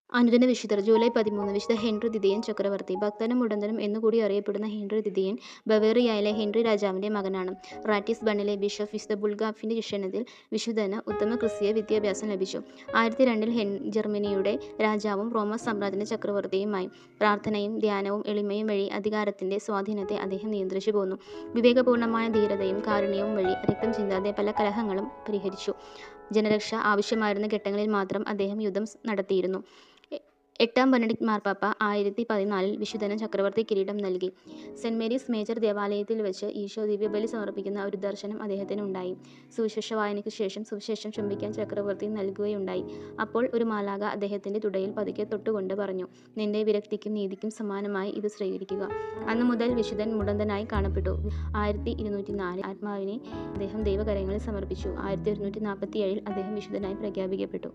അനുദിന വിശുദ്ധർ ജൂലൈ 13 വിശുദ്ധ ഹെൻറി ദ്വിതീയൻ ചക്രവർത്തി. ഭക്തനും മുടന്തനും എന്നുകൂടി അറിയപ്പെടുന്ന ഹെൻറി ദ്വിതീയൻ ബവേറിയയിലെ ഹെൻറി രാജാവിന്റെ മകനാണ്. റാറ്റിസ്ബണിലെ ബിഷപ്പ് വിശുദ്ധ ബുൾഗാഫിന്റെ ശിക്ഷണത്തിൽ വിശുദ്ധന് ഉത്തമ ക്രിസ്തീയ വിദ്യാഭ്യാസം ലഭിച്ചു. 1002 ജർമ്മനിയുടെ രാജാവും റോമൻ സാമ്രാജ്യത്തിന്റെ ചക്രവർത്തിയുമായി. പ്രാർത്ഥനയും ധ്യാനവും എളിമയും വഴി അധികാരത്തിന്റെ സ്വാധീനത്തെ അദ്ദേഹം നിയന്ത്രിച്ചു പോന്നു. വിവേകപൂർണമായ ധീരതയും കാരുണ്യവും വഴി രക്തം ചിന്താതെ പല കലഹങ്ങളും പരിഹരിച്ചു. ജനരക്ഷ ആവശ്യമായിരുന്ന ഘട്ടങ്ങളിൽ മാത്രം അദ്ദേഹം യുദ്ധം നടത്തിയിരുന്നു. 8-ാം ബെനഡിക്ട് മാർപ്പാപ്പ 1014 വിശുദ്ധന് ചക്രവർത്തി കിരീടം നൽകി. സെന്റ് മേരീസ് മേജർ ദേവാലയത്തിൽ വെച്ച് ഈശോ ദിവ്യബലി സമർപ്പിക്കുന്ന ഒരു ദർശനം അദ്ദേഹത്തിന് ഉണ്ടായി. സുവിശേഷ വായനയ്ക്കു ശേഷം സുവിശേഷം ചുംബിക്കാൻ ചക്രവർത്തി നൽകുകയുണ്ടായി. അപ്പോൾ ഒരു മാലാഖ അദ്ദേഹത്തിന്റെ തുടയിൽ പതുക്കെ തൊട്ടുകൊണ്ട് പറഞ്ഞു, "നിന്റെ വിരക്തിക്കും നീതിക്കും സമ്മാനമായി ഇത് സ്വീകരിക്കുക." അന്നു മുതൽ വിശുദ്ധൻ മുടന്തനായി കാണപ്പെട്ടു. 1204 ആത്മാവിനെ അദ്ദേഹം ദൈവകരങ്ങളിൽ സമർപ്പിച്ചു. 1147 അദ്ദേഹം വിശുദ്ധനായി പ്രഖ്യാപിക്കപ്പെട്ടു.